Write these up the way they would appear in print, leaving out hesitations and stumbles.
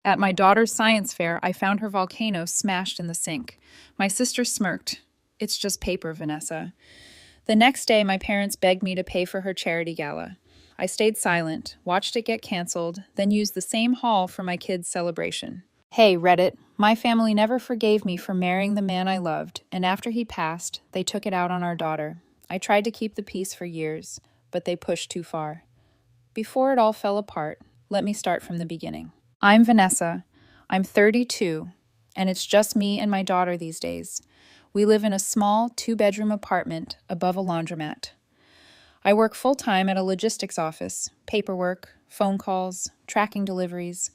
At my daughter's science fair, I found her volcano smashed in the sink. My sister smirked. It's just paper, Vanessa. The next day, my parents begged me to pay for her charity gala. I stayed silent, watched it get canceled, then used the same hall for my kids' celebration. Hey, Reddit, my family never forgave me for marrying the man I loved, and after he passed, they took it out on our daughter. I tried to keep the peace for years, but they pushed too far. Before it all fell apart, let me start from the beginning. I'm Vanessa. I'm 32, and it's just me and my daughter these days. We live in a small two-bedroom apartment above a laundromat. I work full-time at a logistics office, paperwork, phone calls, tracking deliveries.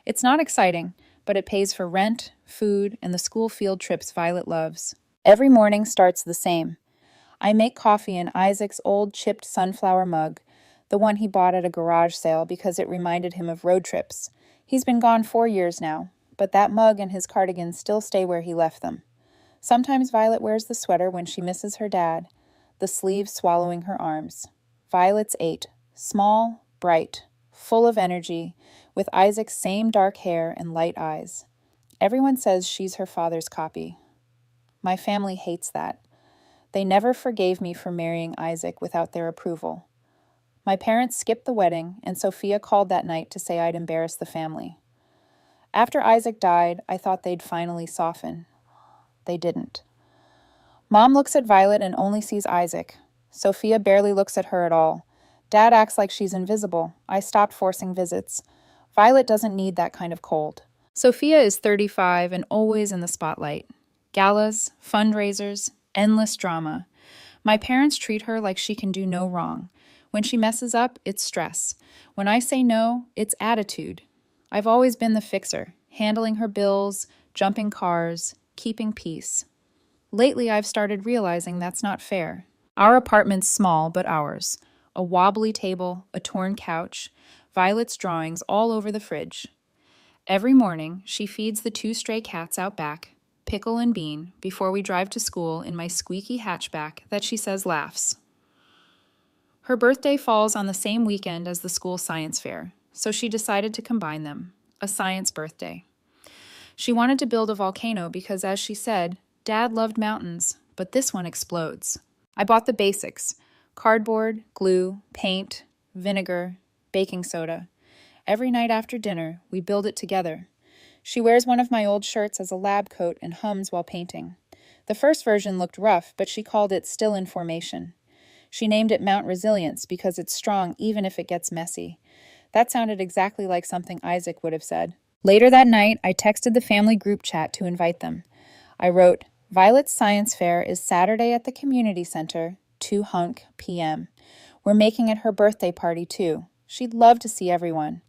It's not exciting, but it pays for rent, food, and the school field trips Violet loves. Every morning starts the same. I make coffee in Isaac's old chipped sunflower mug, the one he bought at a garage sale because it reminded him of road trips. He's been gone 4 years now, but that mug and his cardigan still stay where he left them. Sometimes Violet wears the sweater when she misses her dad, the sleeves swallowing her arms. Violet's 8, small, bright, full of energy, with Isaac's same dark hair and light eyes. Everyone says she's her father's copy. My family hates that. They never forgave me for marrying Isaac without their approval. My parents skipped the wedding, and Sophia called that night to say I'd embarrassed the family. After Isaac died, I thought they'd finally soften. They didn't. Mom looks at Violet and only sees Isaac. Sophia barely looks at her at all. Dad acts like she's invisible. I stopped forcing visits. Violet doesn't need that kind of cold. Sophia is 35 and always in the spotlight. Galas, fundraisers, endless drama. My parents treat her like she can do no wrong. When she messes up, it's stress. When I say no, it's attitude. I've always been the fixer, handling her bills, jumping cars, keeping peace. Lately, I've started realizing that's not fair. Our apartment's small, but ours. A wobbly table, a torn couch, Violet's drawings all over the fridge. Every morning, she feeds the 2 stray cats out back, Pickle and Bean, before we drive to school in my squeaky hatchback that she says laughs. Her birthday falls on the same weekend as the school science fair, so she decided to combine them, a science birthday. She wanted to build a volcano because, as she said, Dad loved mountains, but this one explodes. I bought the basics: cardboard, glue, paint, vinegar, baking soda. Every night after dinner, we build it together. She wears one of my old shirts as a lab coat and hums while painting. The first version looked rough, but she called it Still in Formation. She named it Mount Resilience because it's strong even if it gets messy. That sounded exactly like something Isaac would have said. Later that night, I texted the family group chat to invite them. I wrote, Violet's Science Fair is Saturday at the Community Center, 2 p.m. We're making it her birthday party too. She'd love to see everyone.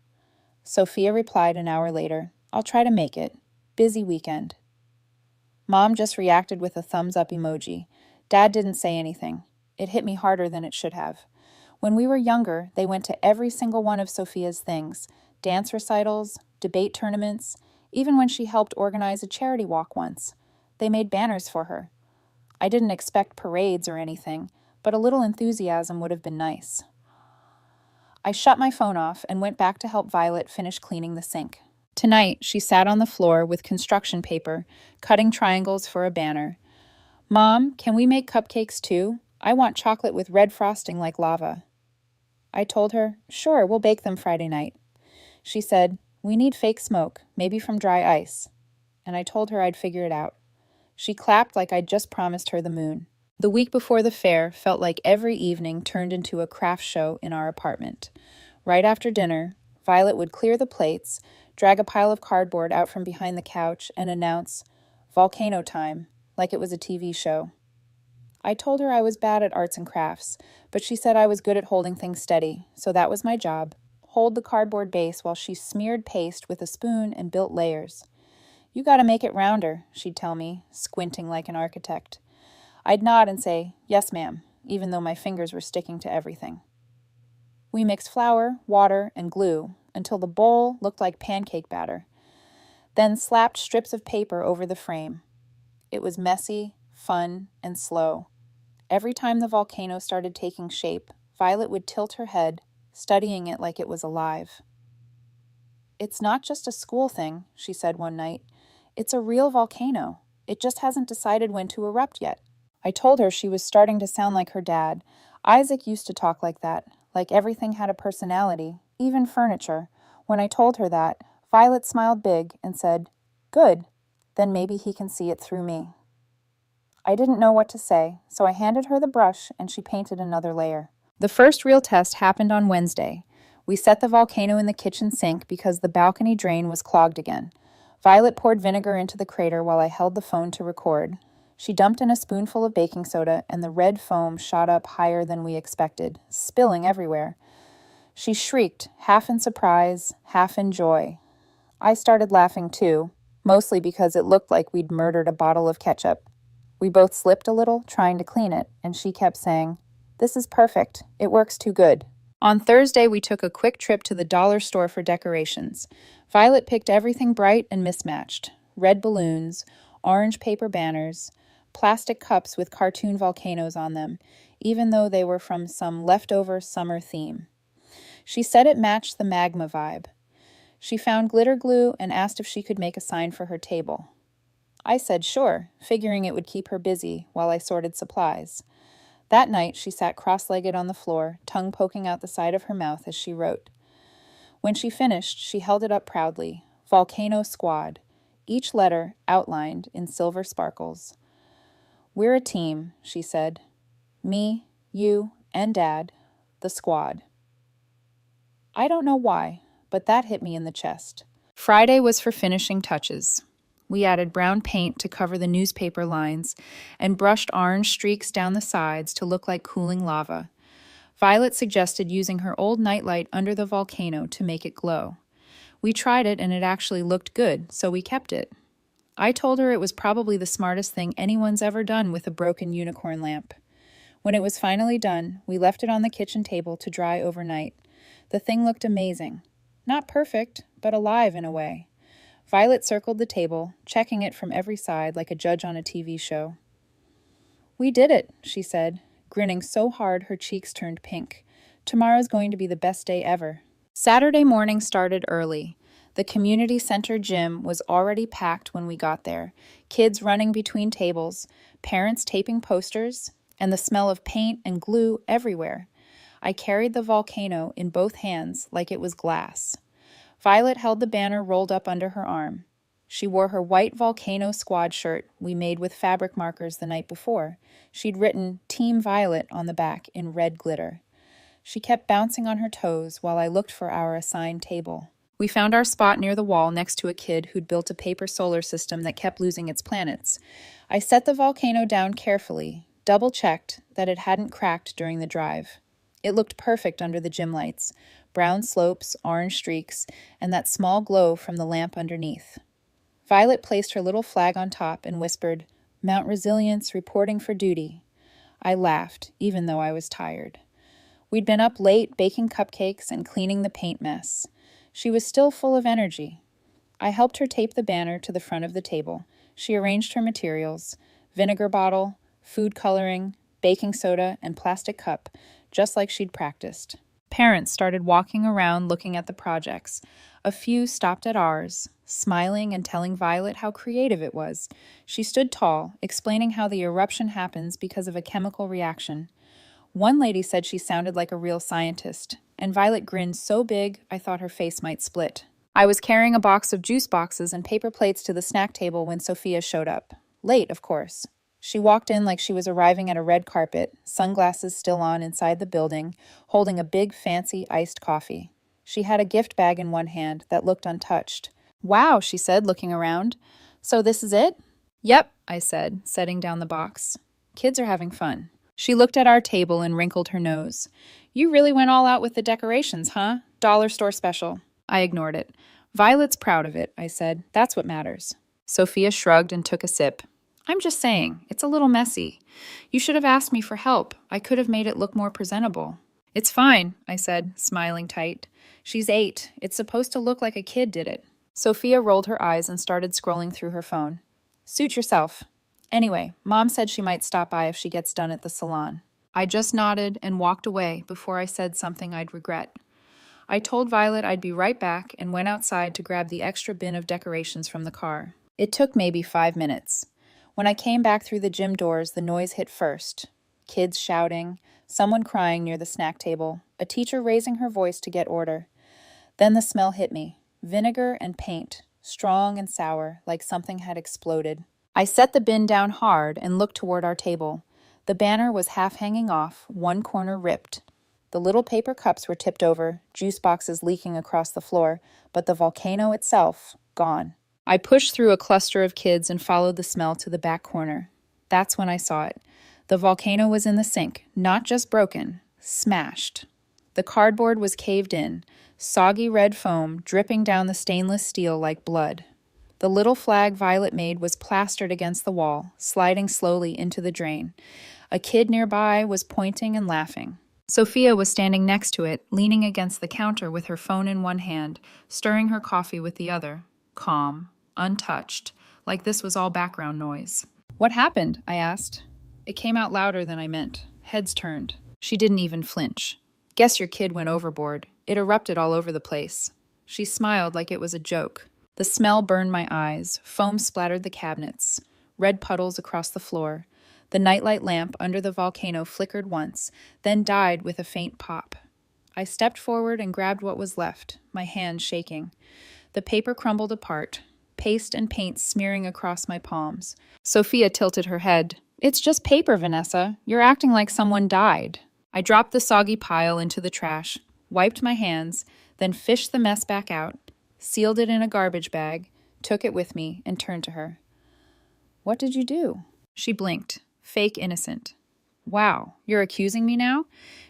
Sophia replied an hour later, I'll try to make it. Busy weekend. Mom just reacted with a thumbs up emoji. Dad didn't say anything. It hit me harder than it should have. When we were younger, they went to every single one of Sophia's things: dance recitals, debate tournaments, even when she helped organize a charity walk once. They made banners for her. I didn't expect parades or anything, but a little enthusiasm would have been nice. I shut my phone off and went back to help Violet finish cleaning the sink. Tonight, she sat on the floor with construction paper, cutting triangles for a banner. Mom, can we make cupcakes too? I want chocolate with red frosting like lava. I told her, sure, we'll bake them Friday night. She said, we need fake smoke, maybe from dry ice. And I told her I'd figure it out. She clapped like I'd just promised her the moon. The week before the fair felt like every evening turned into a craft show in our apartment. Right after dinner, Violet would clear the plates, drag a pile of cardboard out from behind the couch, and announce, Volcano time, like it was a TV show. I told her I was bad at arts and crafts, but she said I was good at holding things steady, so that was my job. Hold the cardboard base while she smeared paste with a spoon and built layers. You gotta make it rounder, she'd tell me, squinting like an architect. I'd nod and say, yes, ma'am, even though my fingers were sticking to everything. We mixed flour, water, and glue until the bowl looked like pancake batter, then slapped strips of paper over the frame. It was messy, fun, and slow. Every time the volcano started taking shape, Violet would tilt her head, studying it like it was alive. "It's not just a school thing," she said one night. "It's a real volcano. It just hasn't decided when to erupt yet." I told her she was starting to sound like her dad. Isaac used to talk like everything had a personality, even furniture. When I told her that, Violet smiled big and said, "Good, then maybe he can see it through me." I didn't know what to say, so I handed her the brush and she painted another layer. The first real test happened on Wednesday. We set the volcano in the kitchen sink because the balcony drain was clogged again. Violet poured vinegar into the crater while I held the phone to record. She dumped in a spoonful of baking soda, and the red foam shot up higher than we expected, spilling everywhere. She shrieked, half in surprise, half in joy. I started laughing too, mostly because it looked like we'd murdered a bottle of ketchup. We both slipped a little, trying to clean it, and she kept saying, "This is perfect. It works too good." On Thursday, we took a quick trip to the dollar store for decorations. Violet picked everything bright and mismatched: red balloons, orange paper banners, plastic cups with cartoon volcanoes on them, even though they were from some leftover summer theme. She said it matched the magma vibe. She found glitter glue and asked if she could make a sign for her table. I said sure, figuring it would keep her busy while I sorted supplies. That night, she sat cross-legged on the floor, tongue poking out the side of her mouth as she wrote. When she finished, she held it up proudly, Volcano Squad, each letter outlined in silver sparkles. "We're a team," she said. "Me, you, and Dad, the squad." I don't know why, but that hit me in the chest. Friday was for finishing touches. We added brown paint to cover the newspaper lines and brushed orange streaks down the sides to look like cooling lava. Violet suggested using her old nightlight under the volcano to make it glow. We tried it and it actually looked good, so we kept it. I told her it was probably the smartest thing anyone's ever done with a broken unicorn lamp. When it was finally done, we left it on the kitchen table to dry overnight. The thing looked amazing. Not perfect, but alive in a way. Violet circled the table, checking it from every side like a judge on a TV show. "We did it," she said, grinning so hard her cheeks turned pink. "Tomorrow's going to be the best day ever." Saturday morning started early. The community center gym was already packed when we got there, kids running between tables, parents taping posters, and the smell of paint and glue everywhere. I carried the volcano in both hands like it was glass. Violet held the banner rolled up under her arm. She wore her white Volcano Squad shirt we made with fabric markers the night before. She'd written Team Violet on the back in red glitter. She kept bouncing on her toes while I looked for our assigned table. We found our spot near the wall next to a kid who'd built a paper solar system that kept losing its planets. I set the volcano down carefully, double-checked that it hadn't cracked during the drive. It looked perfect under the gym lights. Brown slopes, orange streaks, and that small glow from the lamp underneath. Violet placed her little flag on top and whispered, "Mount Resilience reporting for duty." I laughed, even though I was tired. We'd been up late baking cupcakes and cleaning the paint mess. She was still full of energy. I helped her tape the banner to the front of the table. She arranged her materials: vinegar bottle, food coloring, baking soda, and plastic cup, just like she'd practiced. Parents started walking around looking at the projects. A few stopped at ours, smiling and telling Violet how creative it was. She stood tall, explaining how the eruption happens because of a chemical reaction. One lady said she sounded like a real scientist, and Violet grinned so big I thought her face might split. I was carrying a box of juice boxes and paper plates to the snack table when Sophia showed up. Late, of course. She walked in like she was arriving at a red carpet, sunglasses still on inside the building, holding a big fancy iced coffee. She had a gift bag in one hand that looked untouched. "Wow," she said, looking around. "So this is it?" "Yep," I said, setting down the box. "Kids are having fun." She looked at our table and wrinkled her nose. "You really went all out with the decorations, huh? Dollar store special." I ignored it. "Violet's proud of it," I said. "That's what matters." Sophia shrugged and took a sip. "I'm just saying, it's a little messy. You should have asked me for help. I could have made it look more presentable." "It's fine," I said, smiling tight. "She's 8. It's supposed to look like a kid did it." Sophia rolled her eyes and started scrolling through her phone. "Suit yourself. Anyway, Mom said she might stop by if she gets done at the salon." I just nodded and walked away before I said something I'd regret. I told Violet I'd be right back and went outside to grab the extra bin of decorations from the car. It took maybe 5 minutes. When I came back through the gym doors, the noise hit first. Kids shouting, someone crying near the snack table, a teacher raising her voice to get order. Then the smell hit me. Vinegar and paint, strong and sour, like something had exploded. I set the bin down hard and looked toward our table. The banner was half hanging off, one corner ripped. The little paper cups were tipped over, juice boxes leaking across the floor, but the volcano itself, gone. I pushed through a cluster of kids and followed the smell to the back corner. That's when I saw it. The volcano was in the sink, not just broken, smashed. The cardboard was caved in, soggy red foam dripping down the stainless steel like blood. The little flag Violet made was plastered against the wall, sliding slowly into the drain. A kid nearby was pointing and laughing. Sophia was standing next to it, leaning against the counter with her phone in one hand, stirring her coffee with the other. Calm, untouched, like this was all background noise. "What happened?" I asked. It came out louder than I meant. Heads turned. She didn't even flinch. "Guess your kid went overboard. It erupted all over the place." She smiled like it was a joke. The smell burned my eyes. Foam splattered the cabinets. Red puddles across the floor. The nightlight lamp under the volcano flickered once, then died with a faint pop. I stepped forward and grabbed what was left, my hand shaking. The paper crumbled apart, paste and paint smearing across my palms. Sophia tilted her head. "It's just paper, Vanessa. You're acting like someone died." I dropped the soggy pile into the trash, wiped my hands, then fished the mess back out, sealed it in a garbage bag, took it with me, and turned to her. "What did you do?" She blinked, fake innocent. "Wow, you're accusing me now?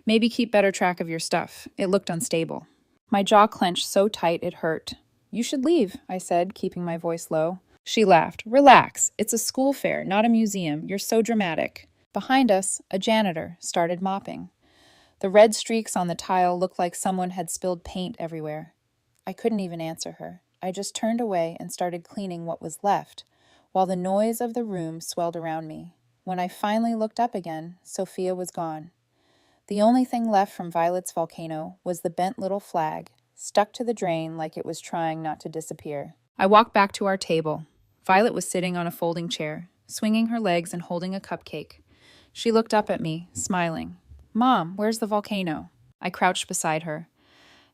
Maybe keep better track of your stuff." It looked unstable. My jaw clenched so tight it hurt. "You should leave," I said, keeping my voice low. She laughed. "Relax. It's a school fair, not a museum. You're so dramatic." Behind us, a janitor started mopping. The red streaks on the tile looked like someone had spilled paint everywhere. I couldn't even answer her. I just turned away and started cleaning what was left, while the noise of the room swelled around me. When I finally looked up again, Sophia was gone. The only thing left from Violet's volcano was the bent little flag, stuck to the drain like it was trying not to disappear. I walked back to our table. Violet was sitting on a folding chair, swinging her legs and holding a cupcake. She looked up at me, smiling. "Mom, where's the volcano?" I crouched beside her.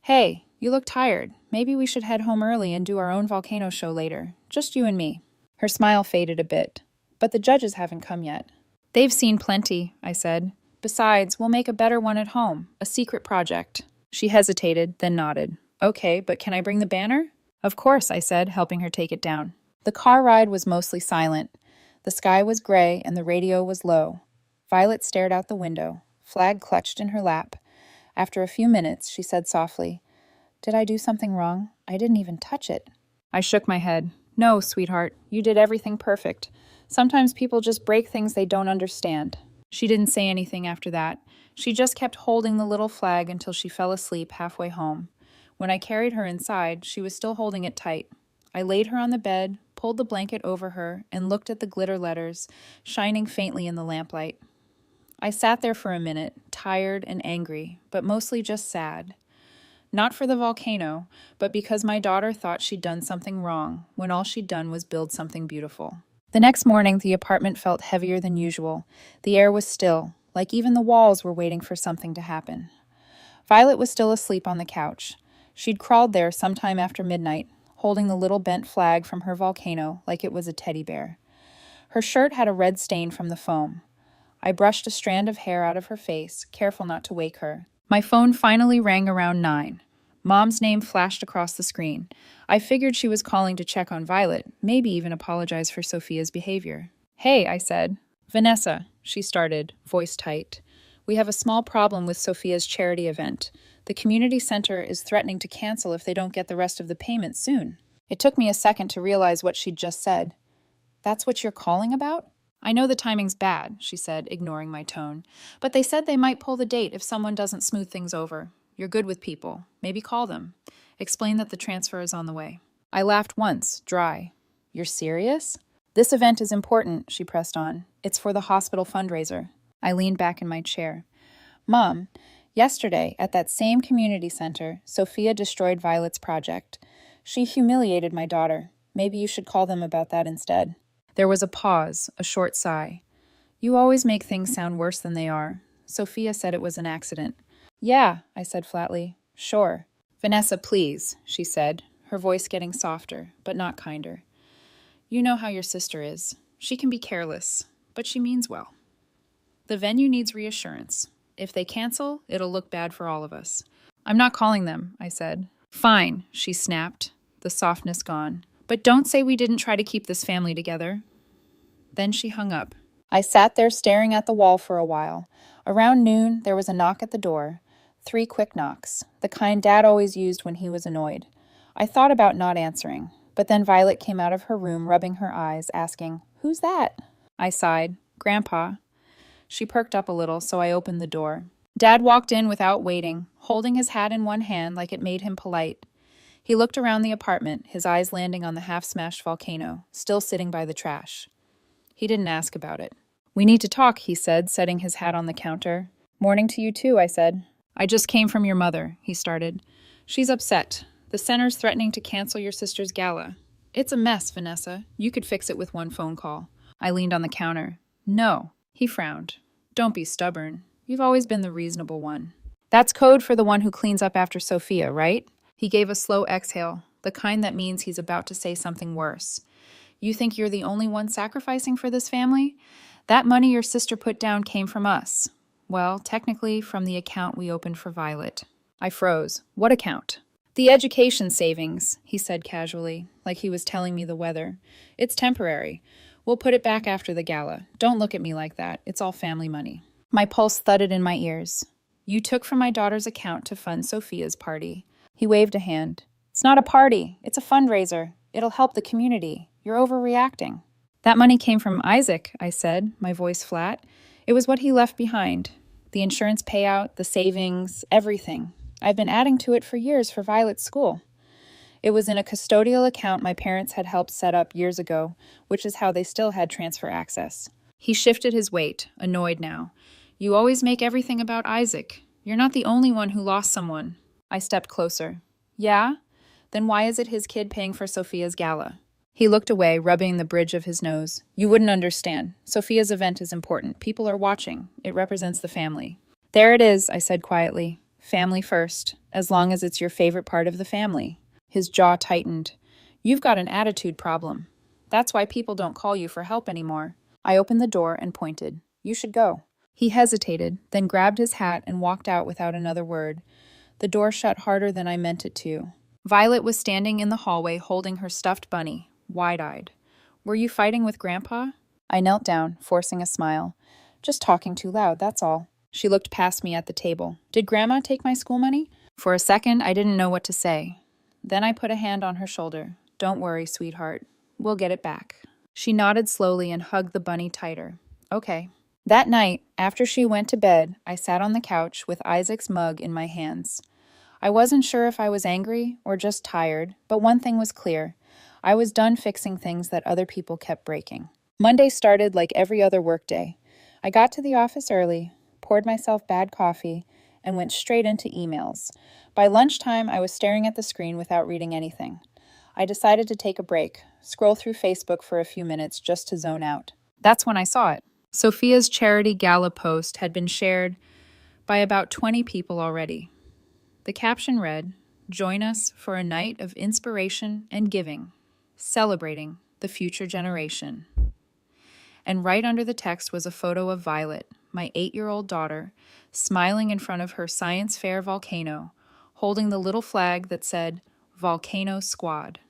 "Hey, you look tired. Maybe we should head home early and do our own volcano show later. Just you and me." Her smile faded a bit. "But the judges haven't come yet." "They've seen plenty," I said. "Besides, we'll make a better one at home, a secret project." She hesitated, then nodded. "Okay, but can I bring the banner?" "Of course," I said, helping her take it down. The car ride was mostly silent. The sky was gray and the radio was low. Violet stared out the window, flag clutched in her lap. After a few minutes, she said softly, "Did I do something wrong? I didn't even touch it." I shook my head. "No, sweetheart, you did everything perfect. Sometimes people just break things they don't understand." She didn't say anything after that. She just kept holding the little flag until she fell asleep halfway home. When I carried her inside, she was still holding it tight. I laid her on the bed, pulled the blanket over her, and looked at the glitter letters, shining faintly in the lamplight. I sat there for a minute, tired and angry, but mostly just sad. Not for the volcano, but because my daughter thought she'd done something wrong, when all she'd done was build something beautiful. The next morning, the apartment felt heavier than usual. The air was still, like even the walls were waiting for something to happen. Violet was still asleep on the couch. She'd crawled there sometime after midnight, holding the little bent flag from her volcano like it was a teddy bear. Her shirt had a red stain from the foam. I brushed a strand of hair out of her face, careful not to wake her. My phone finally rang around 9. Mom's name flashed across the screen. I figured she was calling to check on Violet, maybe even apologize for Sophia's behavior. "Hey," I said. "Vanessa," she started, voice tight. "We have a small problem with Sophia's charity event. The community center is threatening to cancel if they don't get the rest of the payment soon." It took me a second to realize what she'd just said. "That's what you're calling about?" "I know the timing's bad," she said, ignoring my tone. "But they said they might pull the date if someone doesn't smooth things over. You're good with people. Maybe call them. Explain that the transfer is on the way." I laughed once, dry. "You're serious?" "This event is important," she pressed on. "It's for the hospital fundraiser." I leaned back in my chair. "Mom, Yesterday, at that same community center, Sophia destroyed Violet's project. She humiliated my daughter. Maybe you should call them about that instead. There was a pause, a short sigh. You always make things sound worse than they are. Sophia said it was an accident. Yeah, I said flatly. Sure. Vanessa, please, she said, her voice getting softer, but not kinder. You know how your sister is. She can be careless, but she means well. The venue needs reassurance. If they cancel, it'll look bad for all of us. I'm not calling them, I said. Fine, she snapped, the softness gone. But don't say we didn't try to keep this family together. Then she hung up. I sat there staring at the wall for a while. Around noon, there was a knock at the door. 3 quick knocks, the kind Dad always used when he was annoyed. I thought about not answering, but then Violet came out of her room, rubbing her eyes, asking, "Who's that?" I sighed. Grandpa. She perked up a little, so I opened the door. Dad walked in without waiting, holding his hat in one hand like it made him polite. He looked around the apartment, his eyes landing on the half-smashed volcano, still sitting by the trash. He didn't ask about it. We need to talk, he said, setting his hat on the counter. Morning to you too, I said. I just came from your mother, he started. She's upset. The center's threatening to cancel your sister's gala. It's a mess, Vanessa. You could fix it with one phone call. I leaned on the counter. No. He frowned. Don't be stubborn. You've always been the reasonable one. That's code for the one who cleans up after Sophia, right? He gave a slow exhale, the kind that means he's about to say something worse. You think you're the only one sacrificing for this family? That money your sister put down came from us. Well, technically, from the account we opened for Violet. I froze. What account? The education savings, he said casually, like he was telling me the weather. It's temporary. We'll put it back after the gala. Don't look at me like that. It's all family money. My pulse thudded in my ears. You took from my daughter's account to fund Sophia's party. He waved a hand. It's not a party. It's a fundraiser. It'll help the community. You're overreacting. That money came from Isaac, I said, my voice flat. It was what he left behind. The insurance payout, the savings, everything. I've been adding to it for years for Violet's school. It was in a custodial account my parents had helped set up years ago, which is how they still had transfer access. He shifted his weight, annoyed now. You always make everything about Isaac. You're not the only one who lost someone. I stepped closer. Yeah? Then why is it his kid paying for Sophia's gala? He looked away, rubbing the bridge of his nose. You wouldn't understand. Sophia's event is important. People are watching. It represents the family. There it is, I said quietly. Family first, as long as it's your favorite part of the family. His jaw tightened. You've got an attitude problem. That's why people don't call you for help anymore. I opened the door and pointed. You should go. He hesitated, then grabbed his hat and walked out without another word. The door shut harder than I meant it to. Violet was standing in the hallway holding her stuffed bunny, wide-eyed. Were you fighting with Grandpa? I knelt down, forcing a smile. Just talking too loud, that's all. She looked past me at the table. Did Grandma take my school money? For a second, I didn't know what to say. Then I put a hand on her shoulder. Don't worry, sweetheart. We'll get it back. She nodded slowly and hugged the bunny tighter. Okay. That night, after she went to bed, I sat on the couch with Isaac's mug in my hands. I wasn't sure if I was angry or just tired, but one thing was clear. I was done fixing things that other people kept breaking. Monday started like every other workday. I got to the office early, poured myself bad coffee, and went straight into emails. By lunchtime, I was staring at the screen without reading anything. I decided to take a break, scroll through Facebook for a few minutes just to zone out. That's when I saw it. Sophia's charity gala post had been shared by about 20 people already. The caption read, "Join us for a night of inspiration and giving, celebrating the future generation." And right under the text was a photo of Violet, my 8-year-old daughter, smiling in front of her science fair volcano, holding the little flag that said, Volcano Squad.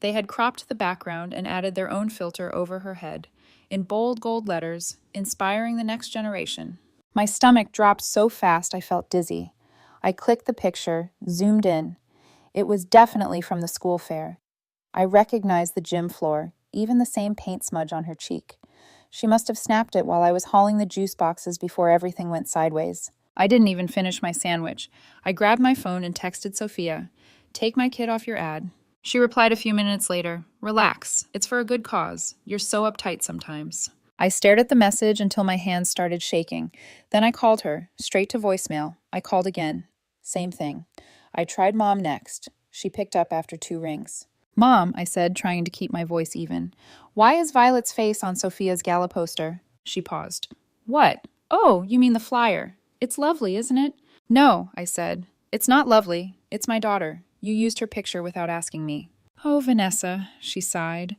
They had cropped the background and added their own filter over her head, in bold gold letters, inspiring the next generation. My stomach dropped so fast I felt dizzy. I clicked the picture, zoomed in. It was definitely from the school fair. I recognized the gym floor, even the same paint smudge on her cheek. She must have snapped it while I was hauling the juice boxes before everything went sideways. I didn't even finish my sandwich. I grabbed my phone and texted Sophia, "Take my kid off your ad." She replied a few minutes later, "Relax. It's for a good cause. You're so uptight sometimes." I stared at the message until my hands started shaking. Then I called her, straight to voicemail. I called again. Same thing. I tried Mom next. She picked up after 2 rings. Mom, I said, trying to keep my voice even. Why is Violet's face on Sophia's gala poster? She paused. What? Oh, you mean the flyer. It's lovely, isn't it? No, I said. It's not lovely. It's my daughter. You used her picture without asking me. Oh, Vanessa, she sighed.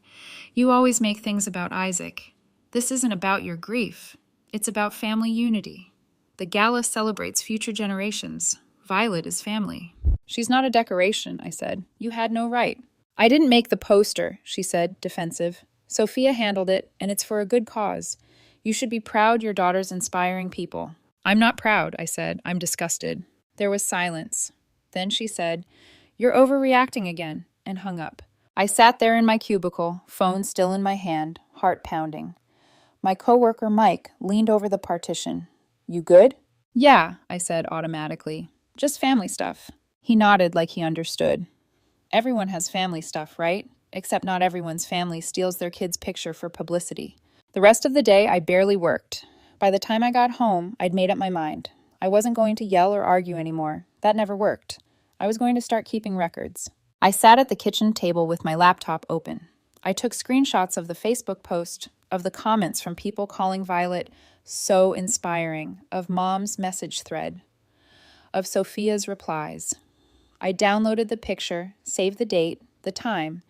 You always make things about Isaac. This isn't about your grief. It's about family unity. The gala celebrates future generations. Violet is family. She's not a decoration, I said. You had no right. I didn't make the poster, she said, defensive. Sophia handled it, and it's for a good cause. You should be proud your daughter's inspiring people. I'm not proud, I said. I'm disgusted. There was silence. Then she said, You're overreacting again, and hung up. I sat there in my cubicle, phone still in my hand, heart pounding. My coworker, Mike, leaned over the partition. You good? Yeah, I said automatically. Just family stuff. He nodded like he understood. Everyone has family stuff, right? Except not everyone's family steals their kid's picture for publicity. The rest of the day, I barely worked. By the time I got home, I'd made up my mind. I wasn't going to yell or argue anymore. That never worked. I was going to start keeping records. I sat at the kitchen table with my laptop open. I took screenshots of the Facebook post, of the comments from people calling Violet so inspiring, of Mom's message thread, of Sophia's replies. I downloaded the picture, saved the date, the time.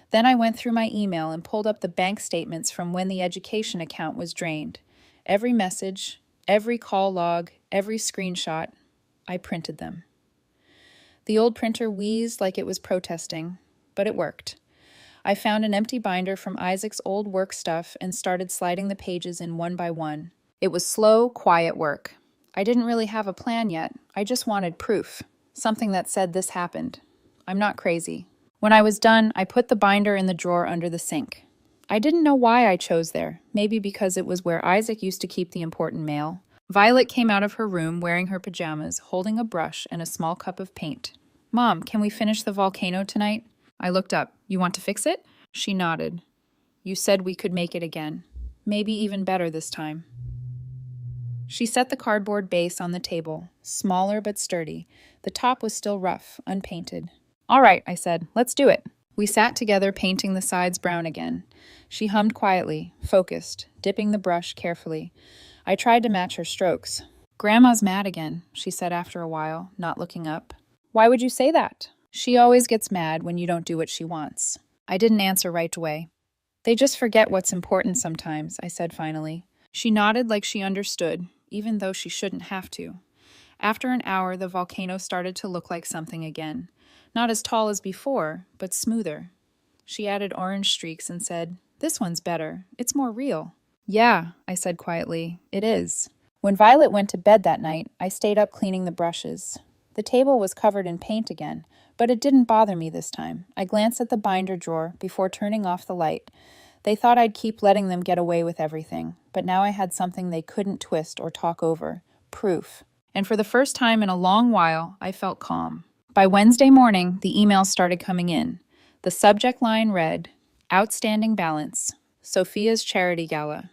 Then I went through my email and pulled up the bank statements from when the education account was drained. Every message, every call log, every screenshot, I printed them. The old printer wheezed like it was protesting, but it worked. I found an empty binder from Isaac's old work stuff and started sliding the pages in one by one. It was slow, quiet work. I didn't really have a plan yet. I just wanted proof. Something that said this happened. I'm not crazy. When I was done, I put the binder in the drawer under the sink. I didn't know why I chose there. Maybe because it was where Isaac used to keep the important mail. Violet came out of her room wearing her pajamas, holding a brush and a small cup of paint. Mom, can we finish the volcano tonight? I looked up. You want to fix it? She nodded. You said we could make it again. Maybe even better this time. She set the cardboard base on the table, smaller but sturdy. The top was still rough, unpainted. All right, I said, let's do it. We sat together painting the sides brown again. She hummed quietly, focused, dipping the brush carefully. I tried to match her strokes. Grandma's mad again, she said after a while, not looking up. Why would you say that? She always gets mad when you don't do what she wants. I didn't answer right away. They just forget what's important sometimes, I said finally. She nodded like she understood, even though she shouldn't have to. After an hour, the volcano started to look like something again. Not as tall as before, but smoother. She added orange streaks and said, This one's better. It's more real. Yeah, I said quietly, it is. When Violet went to bed that night, I stayed up cleaning the brushes. The table was covered in paint again, but it didn't bother me this time. I glanced at the binder drawer before turning off the light. They thought I'd keep letting them get away with everything, but now I had something they couldn't twist or talk over. Proof. And for the first time in a long while, I felt calm. By Wednesday morning, the emails started coming in. The subject line read, Outstanding Balance, Sophia's Charity Gala.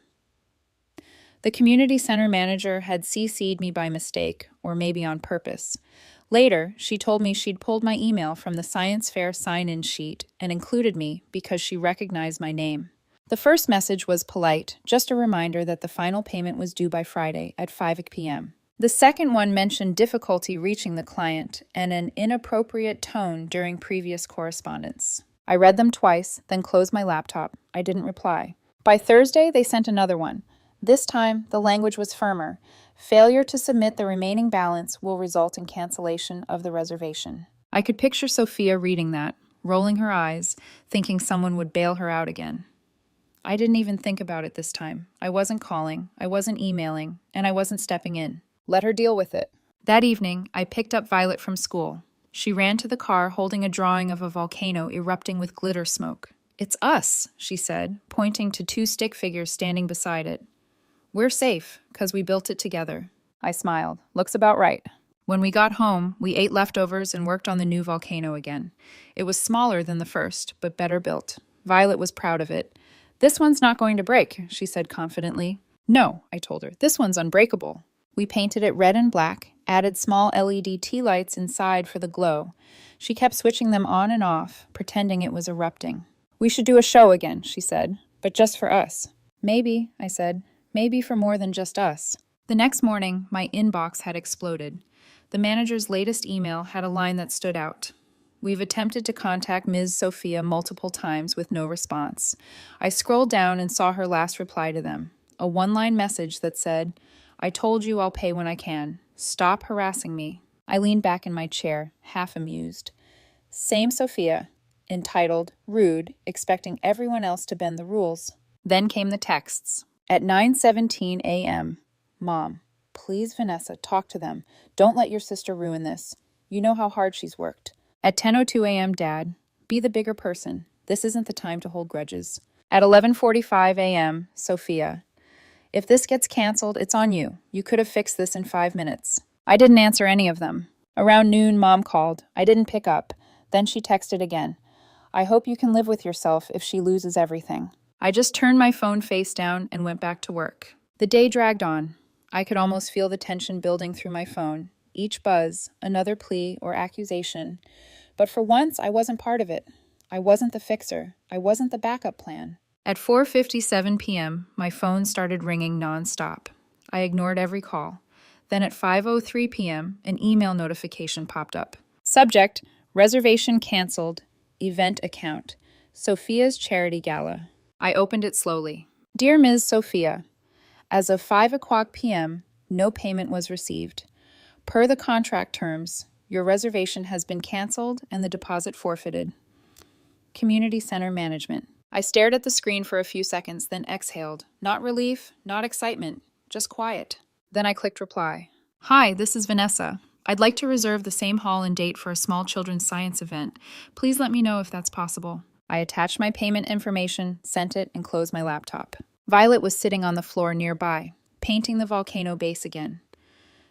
The community center manager had CC'd me by mistake, or maybe on purpose. Later, she told me she'd pulled my email from the science fair sign-in sheet and included me because she recognized my name. The first message was polite, just a reminder that the final payment was due by Friday at 5 p.m. The second one mentioned difficulty reaching the client and an inappropriate tone during previous correspondence. I read them twice, then closed my laptop. I didn't reply. By Thursday, they sent another one. This time, the language was firmer. Failure to submit the remaining balance will result in cancellation of the reservation. I could picture Sophia reading that, rolling her eyes, thinking someone would bail her out again. I didn't even think about it this time. I wasn't calling, I wasn't emailing, and I wasn't stepping in. Let her deal with it. That evening, I picked up Violet from school. She ran to the car holding a drawing of a volcano erupting with glitter smoke. It's us, she said, pointing to 2 stick figures standing beside it. We're safe, 'cause we built it together. I smiled. Looks about right. When we got home, we ate leftovers and worked on the new volcano again. It was smaller than the first, but better built. Violet was proud of it. "This one's not going to break," she said confidently. "No," I told her. "This one's unbreakable." We painted it red and black, added small LED tea lights inside for the glow. She kept switching them on and off, pretending it was erupting. "We should do a show again," she said, "but just for us." "Maybe," I said. "Maybe for more than just us." The next morning, my inbox had exploded. The manager's latest email had a line that stood out. "We've attempted to contact Ms. Sophia multiple times with no response." I scrolled down and saw her last reply to them, a one-line message that said, "I told you I'll pay when I can. Stop harassing me." I leaned back in my chair, half amused. Same Sophia, entitled "Rude," expecting everyone else to bend the rules. Then came the texts. At 9:17 a.m., "Mom, please, Vanessa, talk to them. Don't let your sister ruin this. You know how hard she's worked." At 10:02 a.m., "Dad, be the bigger person. This isn't the time to hold grudges." At 11:45 a.m., Sophia, "If this gets canceled, it's on you. You could have fixed this in 5 minutes." I didn't answer any of them. Around noon, Mom called. I didn't pick up. Then she texted again. "I hope you can live with yourself if she loses everything." I just turned my phone face down and went back to work. The day dragged on. I could almost feel the tension building through my phone. Each buzz, another plea or accusation. But for once, I wasn't part of it. I wasn't the fixer. I wasn't the backup plan. At 4:57 p.m., my phone started ringing nonstop. I ignored every call. Then at 5:03 p.m., an email notification popped up. Subject: reservation canceled. Event account. Sophia's Charity Gala. I opened it slowly. "Dear Ms. Sophia, as of 5:00 p.m., no payment was received. Per the contract terms, your reservation has been canceled and the deposit forfeited. Community Center Management." I stared at the screen for a few seconds, then exhaled. Not relief, not excitement, just quiet. Then I clicked reply. "Hi, this is Vanessa. I'd like to reserve the same hall and date for a small children's science event. Please let me know if that's possible." I attached my payment information, sent it, and closed my laptop. Violet was sitting on the floor nearby, painting the volcano base again.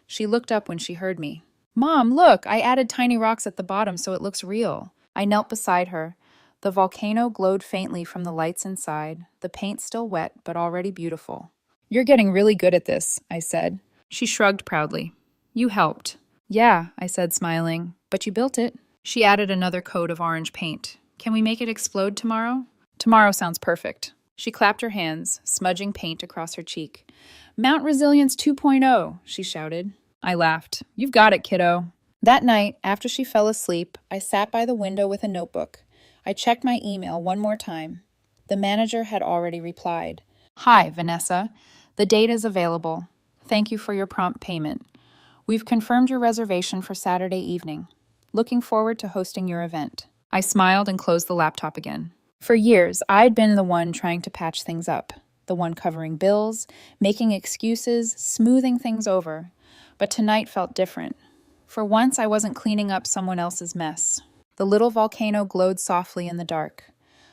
She looked up when she heard me. "Mom, look, I added tiny rocks at the bottom so it looks real." I knelt beside her. The volcano glowed faintly from the lights inside, the paint still wet but already beautiful. "You're getting really good at this," I said. She shrugged proudly. "You helped." "Yeah," I said, smiling, "but you built it." She added another coat of orange paint. "Can we make it explode tomorrow?" "Tomorrow sounds perfect." She clapped her hands, smudging paint across her cheek. "Mount Resilience 2.0, she shouted. I laughed. "You've got it, kiddo." That night, after she fell asleep, I sat by the window with a notebook. I checked my email one more time. The manager had already replied. "Hi, Vanessa. The date is available. Thank you for your prompt payment. We've confirmed your reservation for Saturday evening. Looking forward to hosting your event." I smiled and closed the laptop again. For years, I'd been the one trying to patch things up, the one covering bills, making excuses, smoothing things over. But tonight felt different. For once, I wasn't cleaning up someone else's mess. The little volcano glowed softly in the dark.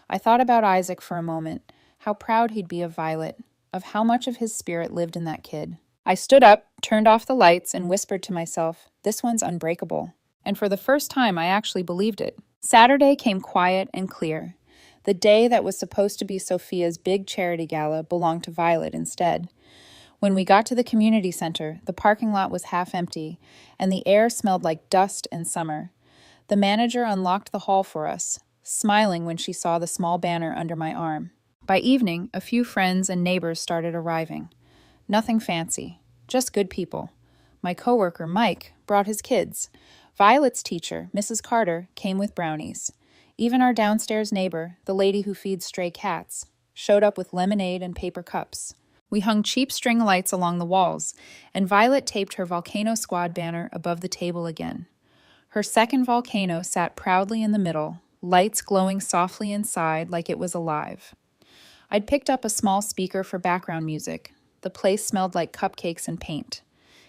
I thought about Isaac for a moment, how proud he'd be of Violet, of how much of his spirit lived in that kid. I stood up, turned off the lights, and whispered to myself, "This one's unbreakable." And for the first time, I actually believed it. Saturday came quiet and clear. The day that was supposed to be Sophia's big charity gala belonged to Violet instead. When we got to the community center, the parking lot was half empty, and the air smelled like dust and summer. The manager unlocked the hall for us, smiling when she saw the small banner under my arm. By evening, a few friends and neighbors started arriving. Nothing fancy, just good people. My coworker, Mike, brought his kids. Violet's teacher, Mrs. Carter, came with brownies. Even our downstairs neighbor, the lady who feeds stray cats, showed up with lemonade and paper cups. We hung cheap string lights along the walls, and Violet taped her Volcano Squad banner above the table again. Her second volcano sat proudly in the middle, lights glowing softly inside like it was alive. I'd picked up a small speaker for background music. The place smelled like cupcakes and paint.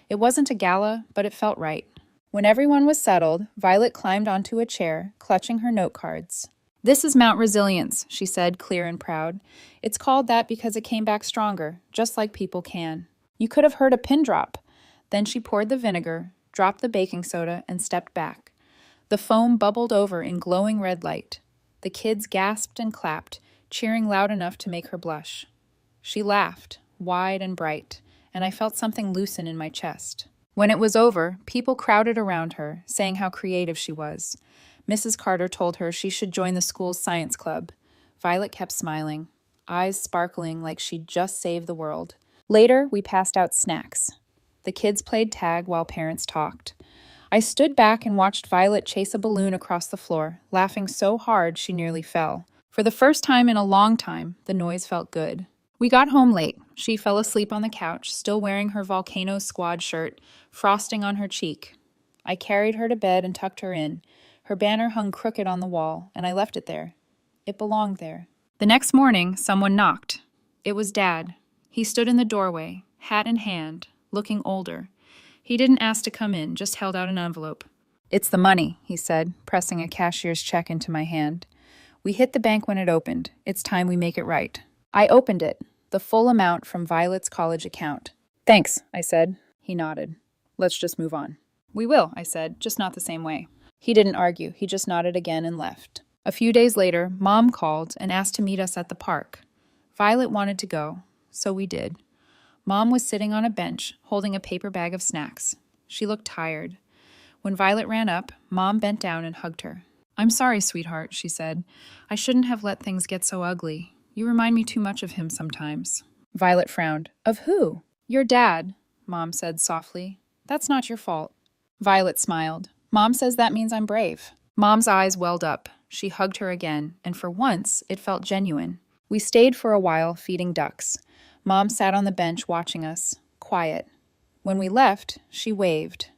It wasn't a gala, but it felt right. When everyone was settled, Violet climbed onto a chair, clutching her note cards. "This is Mount Resilience," she said, clear and proud. "It's called that because it came back stronger, just like people can. You could have heard a pin drop." Then she poured the vinegar, dropped the baking soda, and stepped back. The foam bubbled over in glowing red light. The kids gasped and clapped, cheering loud enough to make her blush. She laughed, wide and bright, and I felt something loosen in my chest. When it was over, people crowded around her, saying how creative she was. Mrs. Carter told her she should join the school's science club. Violet kept smiling, eyes sparkling like she'd just saved the world. Later, we passed out snacks. The kids played tag while parents talked. I stood back and watched Violet chase a balloon across the floor, laughing so hard she nearly fell. For the first time in a long time, the noise felt good. We got home late. She fell asleep on the couch, still wearing her Volcano squad shirt, frosting on her cheek. I carried her to bed and tucked her in. Her banner hung crooked on the wall, and I left it there. It belonged there. The next morning, someone knocked. It was Dad. He stood in the doorway, hat in hand, looking older. He didn't ask to come in, just held out an envelope. "It's the money," he said, pressing a cashier's check into my hand. "We hit the bank when it opened. It's time we make it right." I opened it, the full amount from Violet's college account. "Thanks," I said. He nodded. "Let's just move on." "We will," I said, "just not the same way." He didn't argue. He just nodded again and left. A few days later, Mom called and asked to meet us at the park. Violet wanted to go, so we did. Mom was sitting on a bench, holding a paper bag of snacks. She looked tired. When Violet ran up, Mom bent down and hugged her. "I'm sorry, sweetheart," she said. "I shouldn't have let things get so ugly. You remind me too much of him sometimes." Violet frowned. "Of who?" "Your dad," Mom said softly. "That's not your fault." Violet smiled. "Mom says that means I'm brave." Mom's eyes welled up. She hugged her again, and for once, it felt genuine. We stayed for a while, feeding ducks. Mom sat on the bench watching us, quiet. When we left, she waved.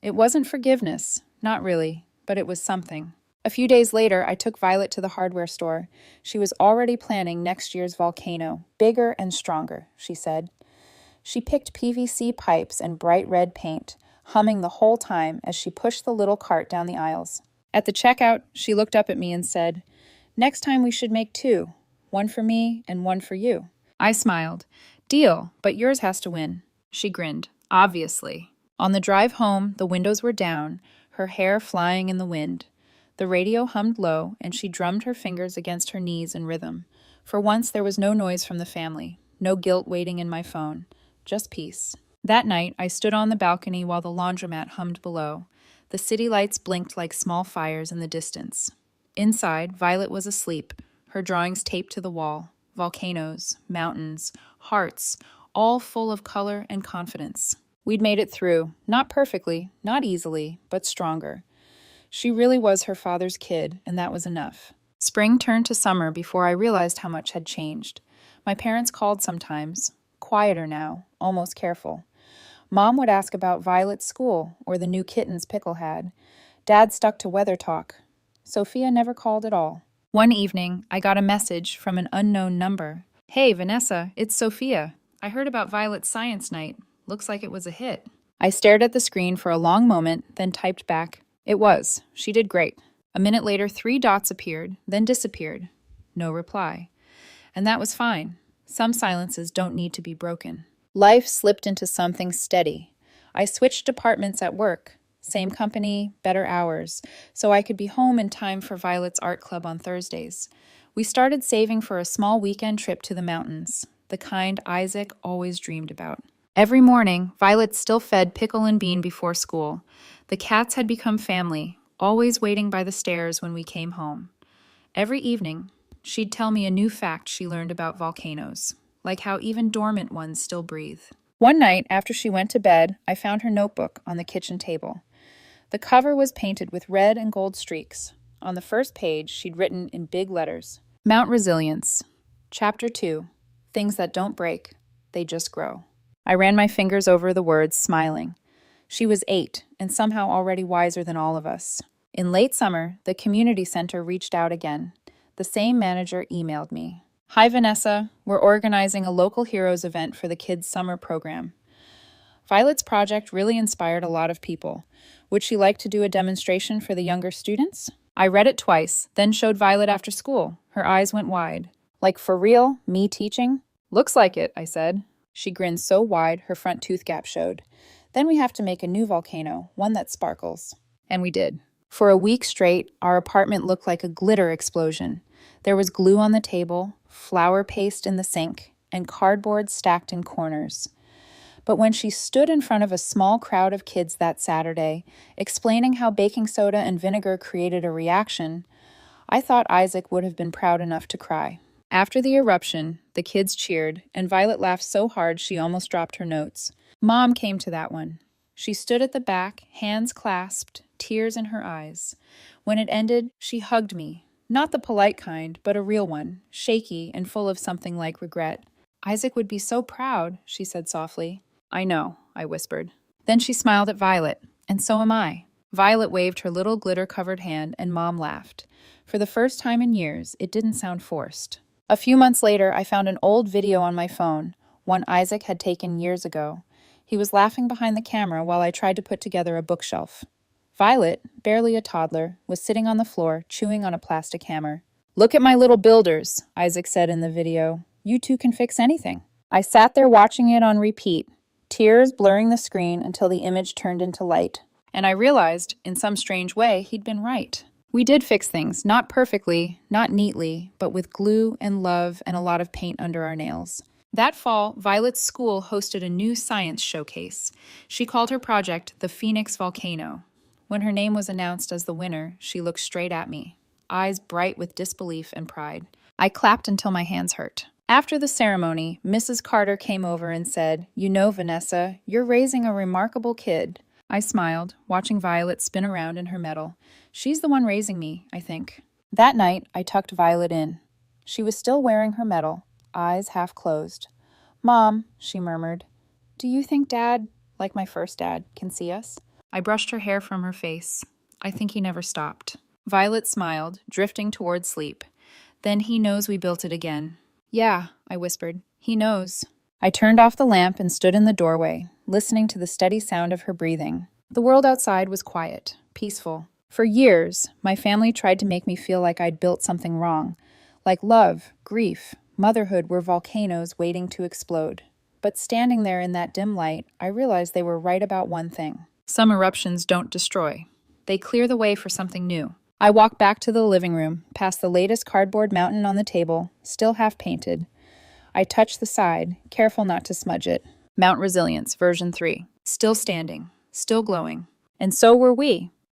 It wasn't forgiveness, not really, but it was something. A few days later, I took Violet to the hardware store. She was already planning next year's Volcano, bigger and stronger, she said. She picked PVC pipes and bright red paint, humming the whole time as she pushed the little cart down the aisles. At the checkout, she looked up at me and said, "Next time we should make 2, one for me and one for you." I smiled. "Deal, but yours has to win." She grinned. "Obviously." On the drive home, the windows were down, her hair flying in the wind. The radio hummed low, and she drummed her fingers against her knees in rhythm. For once, there was no noise from the family, no guilt waiting in my phone, just peace. That night, I stood on the balcony while the laundromat hummed below. The city lights blinked like small fires in the distance. Inside, Violet was asleep, her drawings taped to the wall. Volcanoes, mountains, hearts, all full of color and confidence. We'd made it through, not perfectly, not easily, but stronger. She really was her father's kid, and that was enough. Spring turned to summer before I realized how much had changed. My parents called sometimes, quieter now, almost careful. Mom would ask about Violet's school or the new kittens Pickle had. Dad stuck to weather talk. Sophia never called at all. One evening, I got a message from an unknown number. "Hey, Vanessa, it's Sophia. I heard about Violet's science night. Looks like it was a hit." I stared at the screen for a long moment, then typed back, "It was. She did great." A minute later, 3 dots appeared, then disappeared. No reply. And that was fine. Some silences don't need to be broken. Life slipped into something steady. I switched departments at work. Same company, better hours, so I could be home in time for Violet's art club on Thursdays. We started saving for a small weekend trip to the mountains, the kind Isaac always dreamed about. Every morning, Violet still fed Pickle and Bean before school. The cats had become family, always waiting by the stairs when we came home. Every evening, she'd tell me a new fact she learned about volcanoes, like how even dormant ones still breathe. One night, after she went to bed, I found her notebook on the kitchen table. The cover was painted with red and gold streaks. On the first page, she'd written in big letters, "Mount Resilience. Chapter 2. Things that don't break, they just grow." I ran my fingers over the words, smiling. She was 8, and somehow already wiser than all of us. In late summer, the community center reached out again. The same manager emailed me. "Hi, Vanessa. We're organizing a local heroes event for the kids' summer program." Violet's project really inspired a lot of people. Would she like to do a demonstration for the younger students? I read it twice, then showed Violet after school. Her eyes went wide. "Like for real? Me teaching?" "Looks like it," I said. She grinned so wide her front tooth gap showed. "Then we have to make a new volcano, one that sparkles." And we did. For a week straight, our apartment looked like a glitter explosion. There was glue on the table, flour paste in the sink, and cardboard stacked in corners. But when she stood in front of a small crowd of kids that Saturday, explaining how baking soda and vinegar created a reaction, I thought Isaac would have been proud enough to cry. After the eruption, the kids cheered, and Violet laughed so hard she almost dropped her notes. Mom came to that one. She stood at the back, hands clasped, tears in her eyes. When it ended, she hugged me. Not the polite kind, but a real one, shaky and full of something like regret. Isaac would be so proud, she said softly. I know, I whispered. Then she smiled at Violet, and so am I. Violet waved her little glitter-covered hand, and Mom laughed. For the first time in years, it didn't sound forced. A few months later, I found an old video on my phone, one Isaac had taken years ago. He was laughing behind the camera while I tried to put together a bookshelf. Violet, barely a toddler, was sitting on the floor, chewing on a plastic hammer. Look at my little builders, Isaac said in the video. You two can fix anything. I sat there watching it on repeat, tears blurring the screen until the image turned into light. And I realized, in some strange way, he'd been right. We did fix things, not perfectly, not neatly, but with glue and love and a lot of paint under our nails. That fall, Violet's school hosted a new science showcase. She called her project the Phoenix Volcano. When her name was announced as the winner, she looked straight at me, eyes bright with disbelief and pride. I clapped until my hands hurt. After the ceremony, Mrs. Carter came over and said, You know, Vanessa, you're raising a remarkable kid. I smiled, watching Violet spin around in her medal. She's the one raising me, I think. That night, I tucked Violet in. She was still wearing her medal, eyes half closed. Mom, she murmured, do you think Dad, like my first dad, can see us? I brushed her hair from her face. I think he never stopped. Violet smiled, drifting toward sleep. Then he knows we built it again. Yeah, I whispered. He knows. I turned off the lamp and stood in the doorway, listening to the steady sound of her breathing. The world outside was quiet, peaceful. For years, my family tried to make me feel like I'd built something wrong, like love, grief, motherhood were volcanoes waiting to explode. But standing there in that dim light, I realized they were right about one thing. Some eruptions don't destroy. They clear the way for something new. I walked back to the living room, past the latest cardboard mountain on the table, still half painted. I touched the side, careful not to smudge it. Mount Resilience, version 3. Still standing, still glowing. And so were we.